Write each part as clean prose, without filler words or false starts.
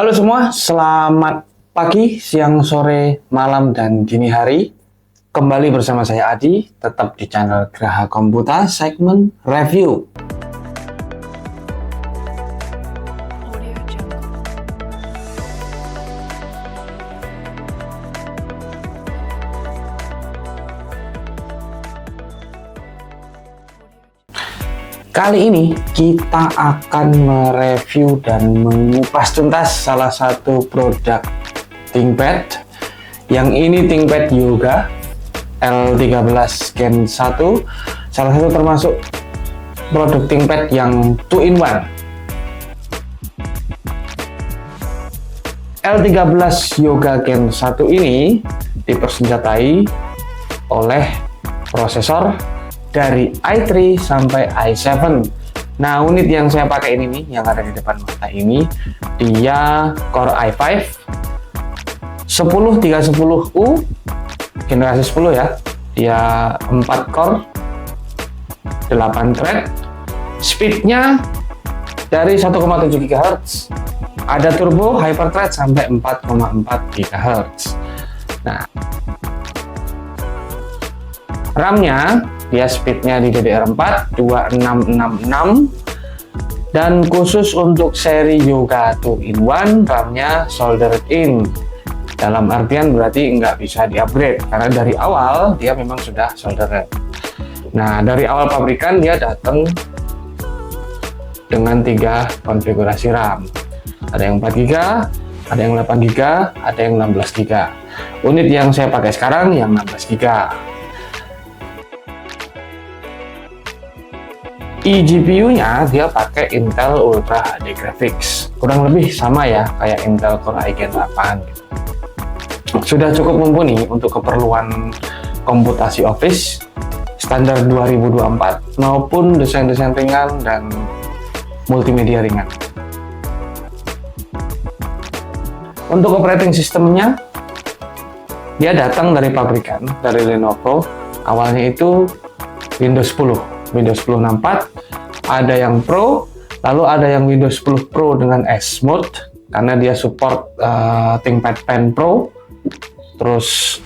Halo semua, selamat pagi, siang, sore, malam, dan dini hari. Kembali bersama saya Adi, tetap di channel Graha Komputa, segmen review. Kali ini kita akan mereview dan mengupas tuntas salah satu produk ThinkPad. Yang ini ThinkPad Yoga L13 Gen 1, salah satu termasuk produk ThinkPad yang 2-in-1. L13 Yoga Gen 1 ini dipersenjatai oleh prosesor dari i3 sampai i7. Nah, unit yang saya pakai ini nih, yang ada di depan mata ini, dia Core i5 10310U generasi 10 ya. Dia 4 core, 8 thread, speednya dari 1,7 GHz, ada turbo hyperthread sampai 4,4 GHz. Nah, RAM-nya dia speednya di DDR4 2666, dan khusus untuk seri Yoga 2-in-1 RAM-nya soldered in. Dalam artian berarti nggak bisa di-upgrade karena dari awal dia memang sudah soldered. Nah, dari awal pabrikan dia datang dengan 3 konfigurasi RAM. Ada yang 4 GB, ada yang 8 GB, ada yang 16 GB. Unit yang saya pakai sekarang yang 16 GB. eGPU-nya dia pakai Intel Ultra HD Graphics, kurang lebih sama ya kayak Intel Core i Gen 8 gitu. Sudah cukup mumpuni untuk keperluan komputasi Office standar 2024 maupun desain-desain ringan dan multimedia ringan. Untuk operating sistemnya dia datang dari pabrikan, dari Lenovo. Awalnya itu Windows 10 64, ada yang Pro, lalu ada yang Windows 10 Pro dengan S Mode karena dia support ThinkPad Pen Pro. Terus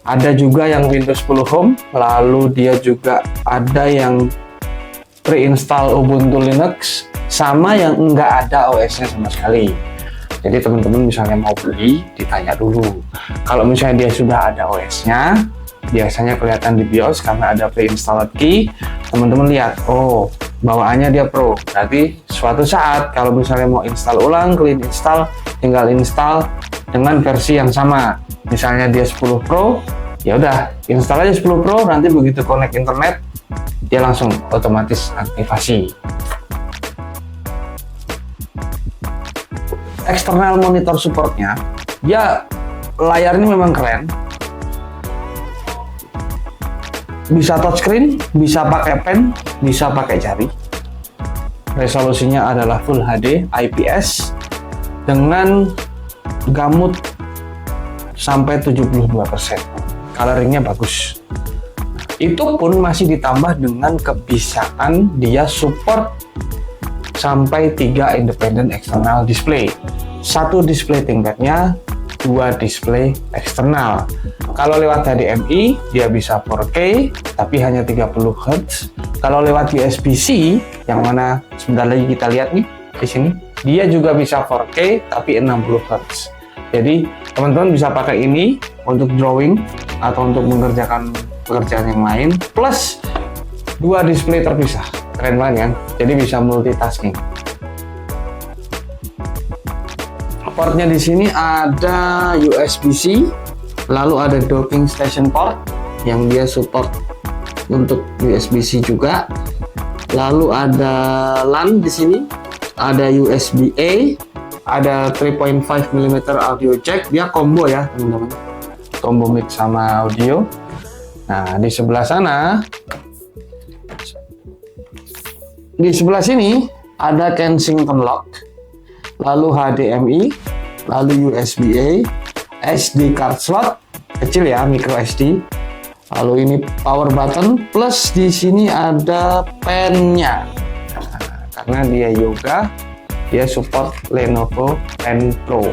ada juga yang Windows 10 Home, lalu dia juga ada yang pre-install Ubuntu Linux, sama yang enggak ada OS-nya sama sekali. Jadi teman-teman misalnya mau beli, ditanya dulu. Kalau misalnya dia sudah ada OS-nya, biasanya kelihatan di BIOS karena ada pre-installed key. Teman-teman lihat, oh bawaannya dia Pro, berarti suatu saat kalau misalnya mau install ulang, clean install, tinggal install dengan versi yang sama. Misalnya dia 10 Pro, ya udah install aja 10 Pro, nanti begitu connect internet dia langsung otomatis aktivasi. External monitor supportnya, ya layarnya memang keren. Bisa touchscreen, bisa pakai pen, bisa pakai jari. Resolusinya adalah Full HD IPS dengan gamut sampai 72%. Coloringnya bagus. Itu pun masih ditambah dengan kebiasaan dia support sampai 3 independent external display. 1 display ThinkPad-nya, 2 display eksternal. Kalau lewat HDMI dia bisa 4K tapi hanya 30 Hz. Kalau lewat USB-C yang mana sebentar lagi kita lihat nih di sini, dia juga bisa 4K tapi 60 Hz. Jadi teman-teman bisa pakai ini untuk drawing atau untuk mengerjakan pekerjaan yang lain, plus 2 display terpisah. Keren banget kan? Jadi bisa multitasking. Portnya di sini ada USB-C, lalu ada docking station port yang dia support untuk USB-C juga. Lalu ada LAN di sini, ada USB-A, ada 3.5 mm audio jack. Dia combo ya teman-teman, combo mic sama audio. Nah, di sebelah sana, di sebelah sini ada Kensington lock, lalu HDMI, lalu USB-A, SD card slot kecil ya, micro SD. Lalu ini power button, plus di sini ada pennya. Nah, karena dia Yoga, dia support Lenovo Pen Pro.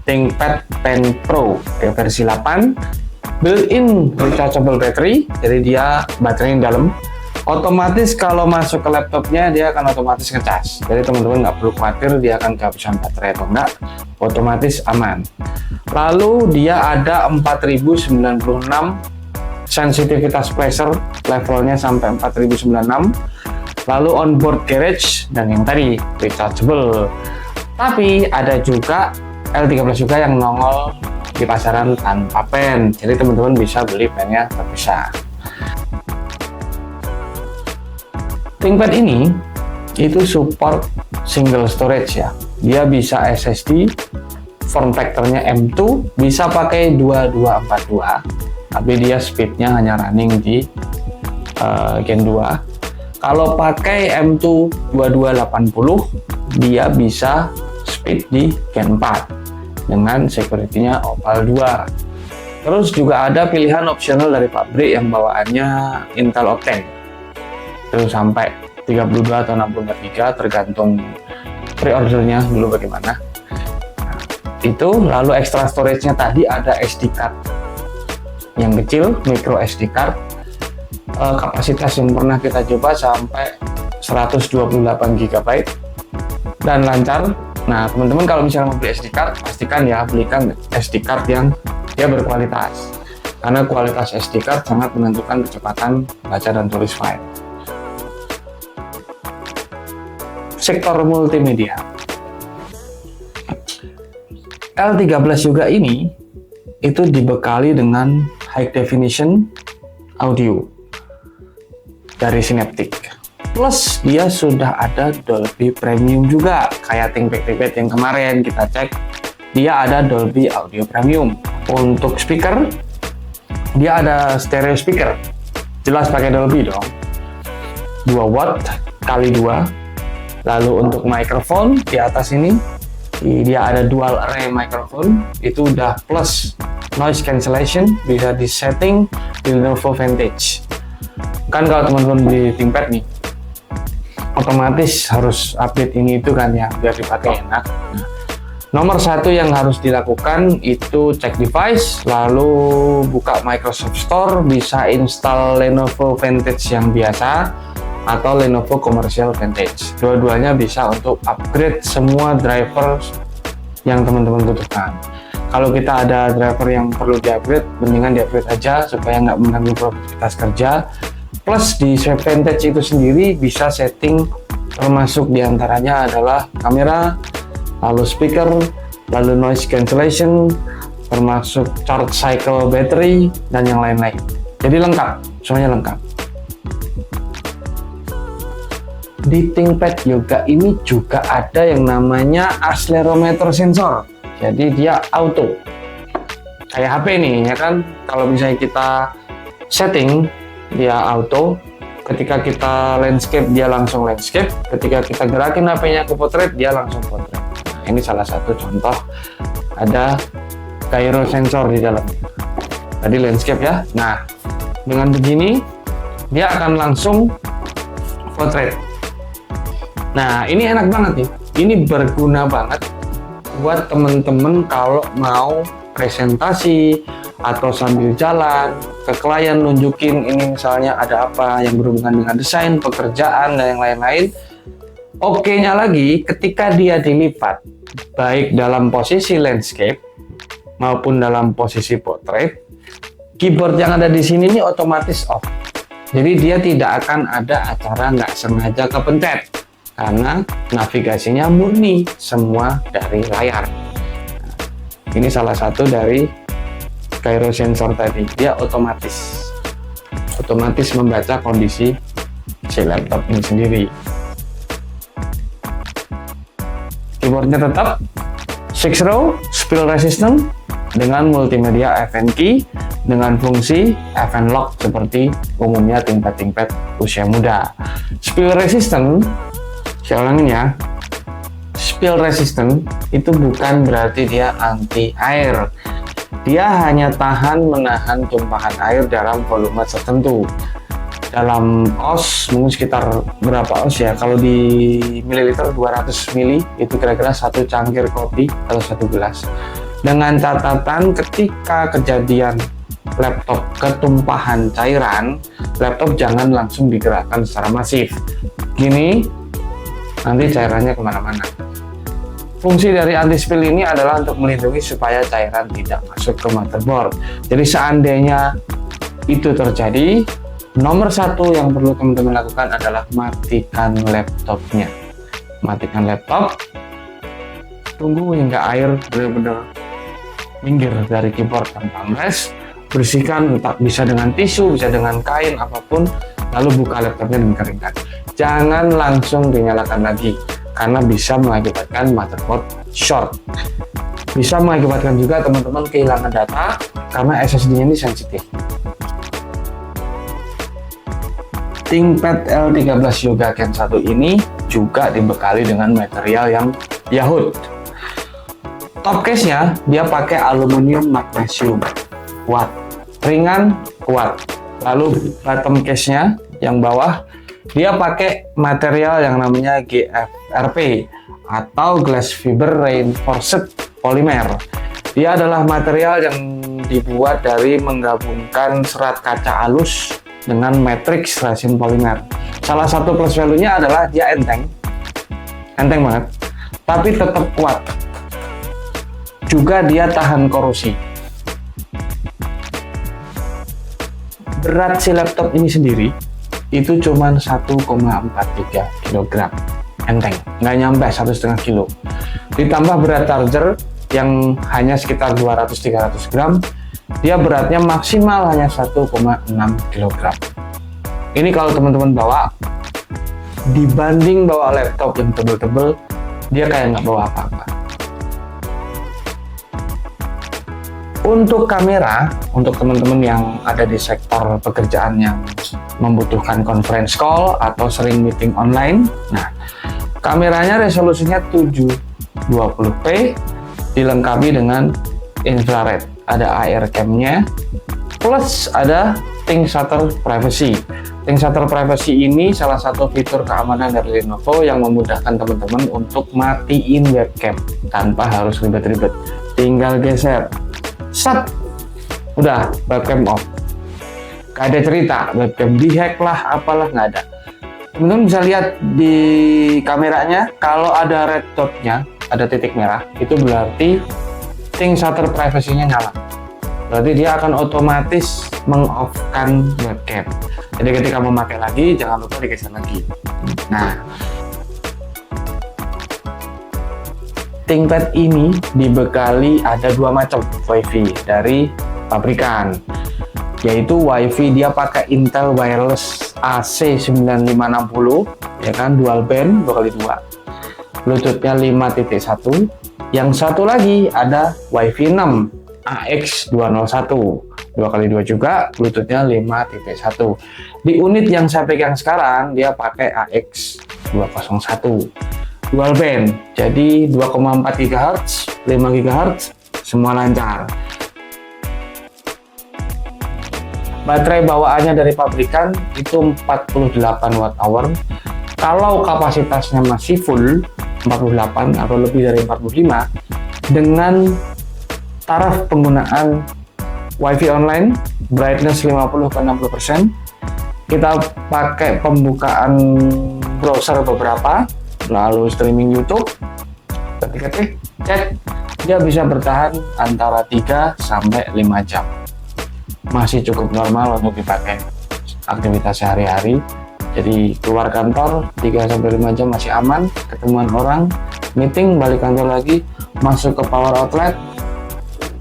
ThinkPad Pen Pro versi 8, built-in rechargeable battery, jadi dia baterainya dalam. Otomatis kalau masuk ke laptopnya dia akan otomatis ngecas, jadi teman-teman nggak perlu khawatir dia akan kehabisan baterai atau enggak, otomatis aman. Lalu dia ada 4096 sensitivitas pressure, levelnya sampai 4096. Lalu onboard garage dan yang tadi rechargeable. Tapi ada juga L13 juga yang nongol di pasaran tanpa pen, jadi teman-teman bisa beli pennya terpisah. ThinkPad ini itu support single storage ya, dia bisa SSD, form factornya M2, bisa pakai 2242, tapi dia speednya hanya running di Gen 2. Kalau pakai M2 2280, dia bisa speed di Gen 4 dengan security-nya Opal 2. Terus juga ada pilihan optional dari pabrik yang bawaannya Intel Optane. Itu sampai 32 atau 64 tergantung pre-ordernya dulu bagaimana. Nah, itu lalu extra storage-nya tadi ada SD card yang kecil, micro SD card, kapasitas yang pernah kita coba sampai 128 GB dan lancar. Nah teman-teman kalau misalnya mau beli SD card, pastikan ya belikan SD card yang dia berkualitas, karena kualitas SD card sangat menentukan kecepatan baca dan tulis file. Sektor multimedia, L13 juga ini itu dibekali dengan high definition audio dari Synaptic, plus dia sudah ada Dolby Premium juga, kayak ThinkPad yang kemarin kita cek, dia ada Dolby Audio Premium. Untuk speaker, dia ada stereo speaker, jelas pakai Dolby dong, 2 watt kali 2. Lalu untuk mikrofon di atas ini dia ada dual array mikrofon, itu udah plus noise cancellation, bisa di setting di Lenovo Vantage. Kan kalau teman-teman di ThinkPad nih otomatis harus update ini itu kan ya biar dipakai enak. Nomor satu yang harus dilakukan itu cek device, lalu buka Microsoft Store, bisa install Lenovo Vantage yang biasa atau Lenovo Commercial Vantage. Dua-duanya bisa untuk upgrade semua driver yang teman-teman butuhkan. Kalau kita ada driver yang perlu di-upgrade, mendingan di-upgrade aja supaya nggak mengganggu produktivitas kerja. Plus di Vantage itu sendiri bisa setting, termasuk diantaranya adalah kamera, lalu speaker, lalu noise cancellation, termasuk charge cycle battery, dan yang lain-lain. Jadi lengkap, semuanya lengkap. Di ThinkPad Yoga ini juga ada yang namanya accelerometer sensor, jadi dia auto kayak HP nih ya kan. Kalau misalnya kita setting dia auto, ketika kita landscape dia langsung landscape, ketika kita gerakin HP-nya ke portrait dia langsung portrait. Nah, ini salah satu contoh ada gyro sensor di dalam. Tadi landscape ya. Nah dengan begini dia akan langsung portrait. Nah ini enak banget nih, ini berguna banget buat temen-temen kalau mau presentasi atau sambil jalan ke klien nunjukin ini misalnya ada apa yang berhubungan dengan desain, pekerjaan, dan yang lain-lain. Oke-nya lagi ketika dia dilipat baik dalam posisi landscape maupun dalam posisi portrait, keyboard yang ada di sini ini otomatis off, jadi dia tidak akan ada acara nggak sengaja kepencet, karena navigasinya murni semua dari layar. Nah, ini salah satu dari gyro sensor tadi, dia otomatis membaca kondisi si laptop ini sendiri. Keyboardnya tetap 6 row spill resistant dengan multimedia FN key dengan fungsi FN lock seperti umumnya ThinkPad usia muda. Spill resistant, saya ulangin ya, spill resistant itu bukan berarti dia anti air. Dia hanya menahan tumpahan air dalam volume tertentu. dalam oz mungkin sekitar berapa oz ya, kalau di mililiter 200 mili itu kira-kira satu cangkir kopi atau satu gelas. Dengan catatan ketika kejadian laptop ketumpahan cairan, laptop jangan langsung digerakkan secara masif gini, nanti cairannya kemana-mana. Fungsi dari anti-spill ini adalah untuk melindungi supaya cairan tidak masuk ke motherboard. Jadi seandainya itu terjadi, nomor satu yang perlu teman-teman lakukan adalah matikan laptopnya. Matikan laptop, tunggu hingga air benar-benar minggir dari keyboard dan thumbpress, bersihkan, entah bisa dengan tisu, bisa dengan kain, apapun, lalu buka laptopnya dan keringkan. Jangan langsung dinyalakan lagi, karena bisa mengakibatkan motherboard short. Bisa mengakibatkan juga teman-teman kehilangan data, karena SSD-nya ini sensitif. ThinkPad L13 Yoga Gen 1 ini juga dibekali dengan material yang Yahoo. Top case-nya dia pakai aluminium magnesium, kuat, ringan, kuat. Lalu bottom case-nya yang bawah dia pakai material yang namanya GFRP atau Glass Fiber Reinforced Polymer. Dia adalah material yang dibuat dari menggabungkan serat kaca halus dengan matrix resin polimer. Salah satu plus value-nya adalah dia enteng banget, tapi tetap kuat. Juga dia tahan korosi. Berat si laptop ini sendiri itu cuma 1,43 kg, enteng, nggak nyampe 1,5 kilo. Ditambah berat charger yang hanya sekitar 200-300 gram, dia beratnya maksimal hanya 1,6 kg. Ini kalau teman-teman bawa, dibanding bawa laptop yang tebel-tebel, dia kayak nggak bawa apa-apa. Untuk kamera, untuk teman-teman yang ada di sektor pekerjaan yang membutuhkan conference call atau sering meeting online, nah kameranya resolusinya 720p, dilengkapi dengan infrared, ada AR cam-nya, plus ada ThinkShutter Privacy. ThinkShutter Privacy ini salah satu fitur keamanan dari Lenovo yang memudahkan teman-teman untuk matiin webcam tanpa harus ribet-ribet. Tinggal geser, set, udah webcam off. Gak ada cerita webcam dihack lah, apalah, nggak ada. Teman-teman bisa lihat di kameranya, kalau ada red dot-nya, ada titik merah, itu berarti ThinkShutter Privacy-nya nyala. Berarti dia akan otomatis meng-off-kan webcam. Jadi ketika memakai lagi, jangan lupa digeser lagi. Nah, ThinkPad ini dibekali ada dua macam WiFi dari pabrikan, yaitu WiFi dia pakai Intel Wireless AC9560, ya kan, dual band 2x2, Bluetooth-nya 5.1. Yang satu lagi ada WiFi 6 AX201, 2x2 juga, Bluetooth-nya 5.1. Di unit yang saya pegang sekarang dia pakai AX201 dual band, jadi 2,4 GHz, 5 GHz, semua lancar. Baterai bawaannya dari pabrikan itu 48 Wh. Kalau kapasitasnya masih full 48 atau lebih dari 45, dengan taraf penggunaan WiFi online brightness 50-60%, kita pakai pembukaan browser beberapa, lalu streaming YouTube, ketik-ketik, chat, dia bisa bertahan antara 3 sampai 5 jam. Masih cukup normal untuk dipakai aktivitas sehari-hari. Jadi keluar kantor 3 sampai 5 jam masih aman, ketemuan orang, meeting, balik kantor lagi, masuk ke power outlet,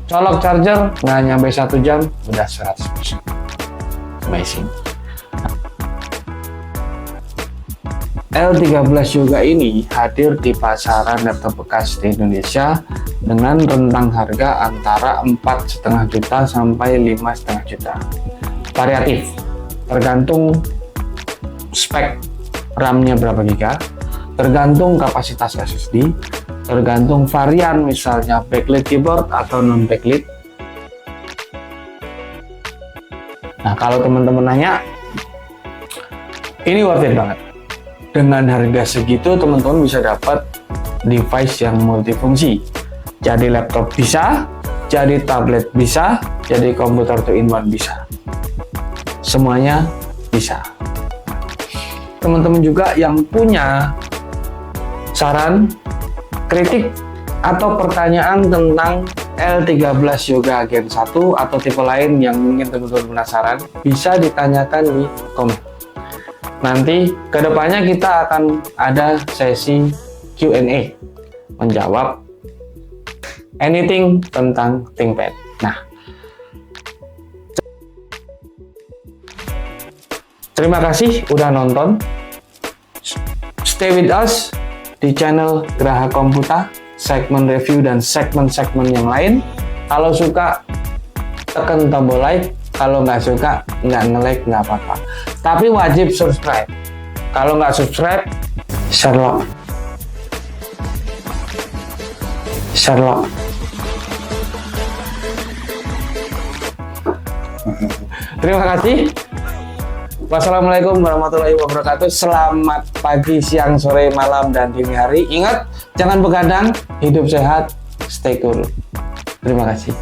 colok charger, nggak nyampe 1 jam, udah 100%. Amazing. L13 Yoga ini hadir di pasaran laptop bekas di Indonesia dengan rentang harga antara 4,5 juta sampai 5,5 juta. Variatif, tergantung spek RAM-nya berapa giga, tergantung kapasitas SSD, tergantung varian, misalnya backlit keyboard atau non backlit. Nah, kalau teman-teman nanya Ini worth it banget. Dengan harga segitu teman-teman bisa dapat device yang multifungsi. Jadi laptop bisa, jadi tablet bisa, jadi komputer 2-in-1 bisa. Semuanya bisa. Teman-teman juga yang punya saran, kritik, atau pertanyaan tentang L13 Yoga Gen 1 atau tipe lain yang mungkin teman-teman penasaran, bisa ditanyakan di komen. Nanti kedepannya kita akan ada sesi Q&A, menjawab anything tentang ThinkPad. Nah, terima kasih udah nonton. Stay with us di channel Graha Komputa, segmen review dan segmen-segmen yang lain. Kalau suka, tekan tombol like. Kalau nggak suka, nggak nge-like, nggak apa-apa. Tapi wajib subscribe. Kalau nggak subscribe, Sherlock. Terima kasih. Wassalamualaikum warahmatullahi wabarakatuh. Selamat pagi, siang, sore, malam, dan dini hari. Ingat, jangan begadang, hidup sehat, stay cool. Terima kasih.